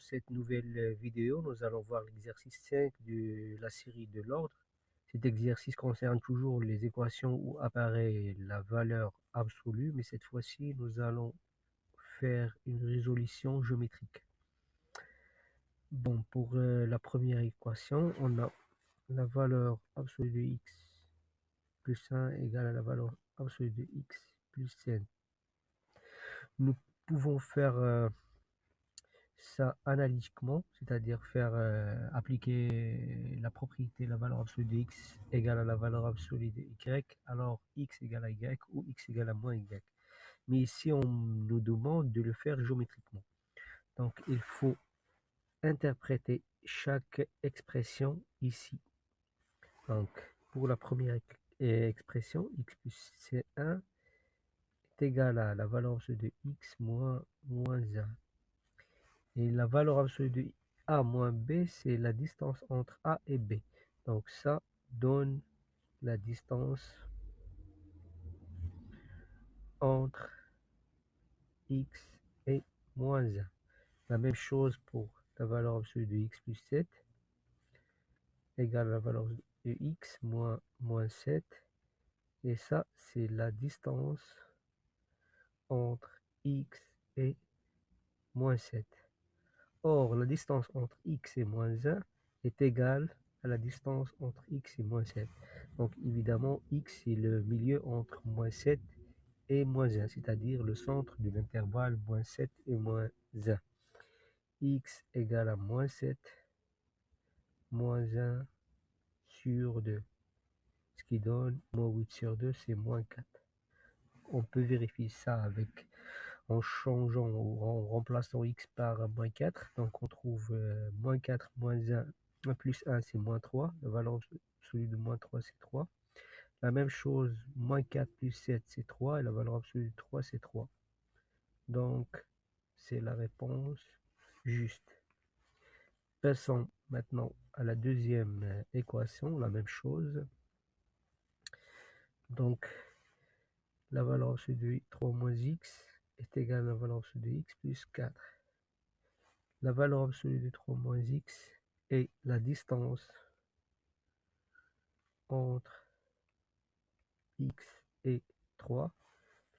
cette nouvelle vidéo, nous allons voir l'exercice 5 de la série de l'ordre. Cet exercice concerne toujours les équations où apparaît la valeur absolue, mais cette fois-ci, nous allons faire une résolution géométrique. Bon, pour la première équation, on a la valeur absolue de x plus 1 égale à la valeur absolue de x plus n. Nous pouvons faire ça analytiquement, c'est-à-dire faire appliquer la propriété la valeur absolue de x égale à la valeur absolue de y, alors x égale à y ou x égale à moins y. Mais ici, on nous demande de le faire géométriquement. Donc, il faut interpréter chaque expression ici. Donc, pour la première expression, x plus c1 est égal à la valeur absolue de x moins 1. Et la valeur absolue de a moins b, c'est la distance entre a et b. Donc ça donne la distance entre x et moins 1. La même chose pour la valeur absolue de x plus 7 égale à la valeur de x moins 7. Et ça, c'est la distance entre x et moins 7. Or, la distance entre x et moins 1 est égale à la distance entre x et moins 7. Donc, évidemment, x est le milieu entre moins 7 et moins 1, c'est-à-dire le centre de l'intervalle moins 7 et moins 1. X égale à moins 7, moins 1 sur 2. Ce qui donne moins 8 sur 2, c'est moins 4. On peut vérifier ça en changeant ou en remplaçant x par moins 4. Donc on trouve moins 4 moins 1 plus 1 c'est moins 3. La valeur absolue de moins 3 c'est 3. La même chose, moins 4 plus 7 c'est 3 et la valeur absolue de 3 c'est 3. Donc c'est la réponse juste. Passons maintenant à la deuxième équation, la même chose. Donc la valeur absolue de 3 moins x est égale à la valeur absolue de x plus 4. La valeur absolue de 3 moins x est la distance entre x et 3.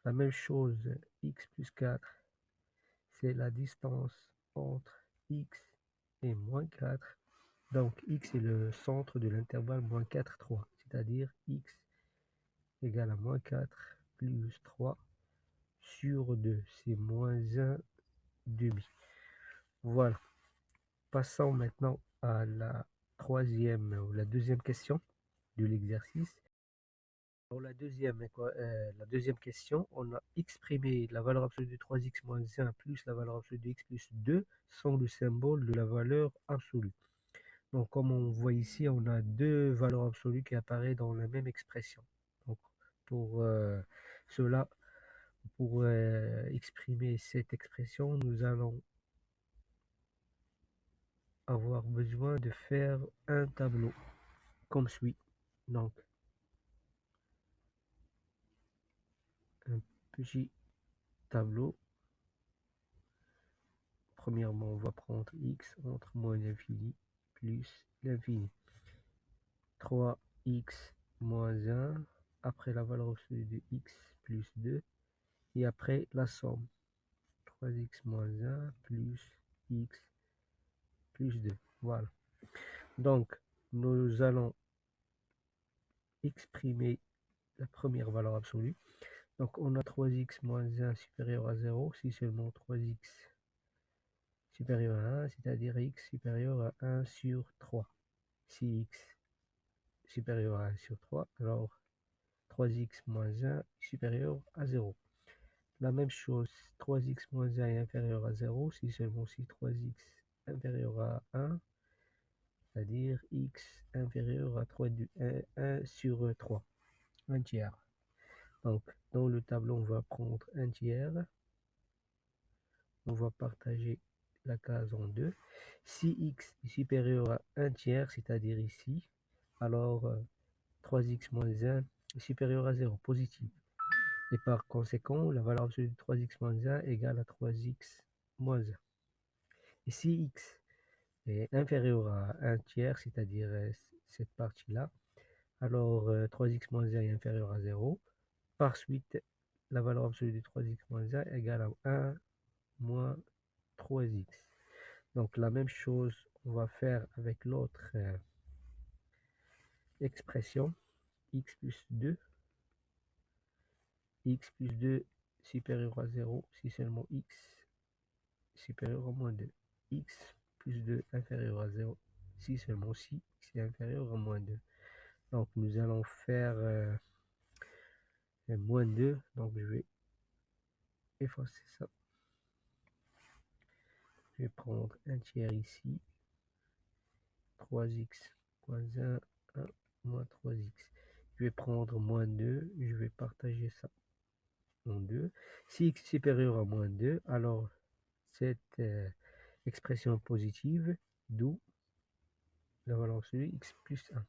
La même chose, x plus 4, c'est la distance entre x et moins 4. Donc x est le centre de l'intervalle moins 4, 3. C'est-à-dire x égale à moins 4 plus 3 sur 2. C'est moins 1 demi. Voilà. Passons maintenant à la deuxième question de l'exercice. Pour la deuxième question, on a exprimé la valeur absolue de 3x moins 1 plus la valeur absolue de x plus 2 sans le symbole de la valeur absolue. Donc comme on voit ici, on a deux valeurs absolues qui apparaissent dans la même expression. Donc pour cela, pour exprimer cette expression, nous allons avoir besoin de faire un tableau comme suit. Donc un petit tableau. Premièrement, on va prendre x entre moins l'infini plus l'infini. 3x moins 1, après la valeur absolue de x plus 2, et après la somme. 3x moins 1 plus x plus 2. Voilà. Donc, nous allons exprimer la première valeur absolue. Donc, on a 3x moins 1 supérieur à 0 si seulement 3x supérieur à 1, c'est-à-dire x supérieur à 1 sur 3. Si x supérieur à 1 sur 3, alors 3x moins 1 supérieur à 0. La même chose, 3x moins 1 est inférieur à 0 si seulement si 3x inférieur à 1, c'est-à-dire x inférieur à 1 sur 3, un tiers. Donc, dans le tableau, on va prendre un tiers. On va partager la case en deux. Si x est supérieur à 1 tiers, c'est-à-dire ici, alors 3x moins 1 est supérieur à 0, positif. Et par conséquent, la valeur absolue de 3x moins 1 égale à 3x moins 1. Et si x est inférieur à 1 tiers, c'est-à-dire cette partie-là, alors 3x moins 1 est inférieur à 0. Par suite, la valeur absolue de 3x moins 1 est égale à 1 moins 3x. Donc la même chose, on va faire avec l'autre expression, x plus 2. X plus 2 supérieur à 0 si seulement x supérieur à moins 2. X plus 2 inférieur à 0 si seulement si x est inférieur à moins 2. Donc nous allons faire moins 2. Donc je vais effacer ça. Je vais prendre un tiers ici. 3x moins 1, 1 moins 3x. Je vais prendre moins 2. Je vais partager ça en 2. Si x est supérieur à moins 2, alors cette expression positive, d'où la valeur absolue x plus 1.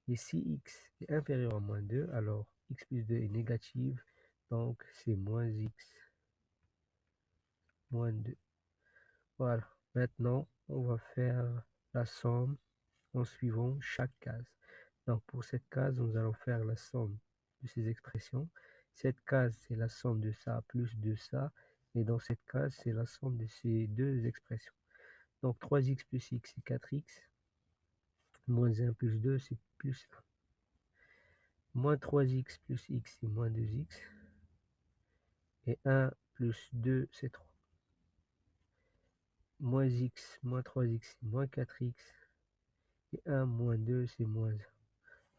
Et si x est inférieur à moins 2, alors x plus 2 est négative, donc c'est moins x moins 2. Voilà, maintenant on va faire la somme en suivant chaque case. Donc pour cette case, nous allons faire la somme de ces expressions. Cette case, c'est la somme de ça plus de ça, et dans cette case, c'est la somme de ces deux expressions. Donc 3x plus x, c'est 4x. Moins 1 plus 2, c'est plus 1. Moins 3x plus x, c'est moins 2x. Et 1 plus 2, c'est 3. Moins x, moins 3x, c'est moins 4x. Et 1 moins 2, c'est moins 1.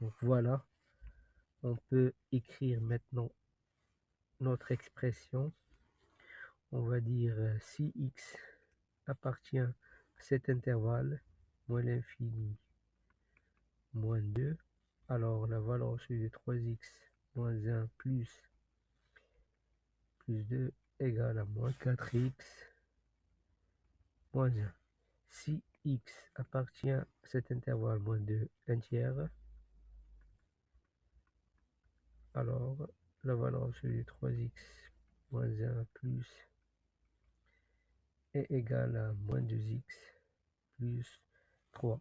Donc voilà, on peut écrire maintenant notre expression. On va dire si x appartient à cet intervalle, moins l'infini, moins 2, alors la valeur absolue de 3x moins 1 plus 2 égale à moins 4x moins 1. Si x appartient à cet intervalle moins 2, 1 tiers, alors la valeur absolue de 3x moins 1 plus est égale à moins 2x plus 3.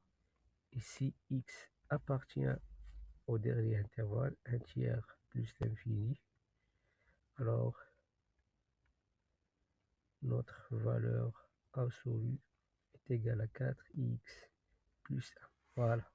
Et si x appartient au dernier intervalle, 1 tiers plus l'infini, alors notre valeur absolue est égale à 4x plus 1. Voilà.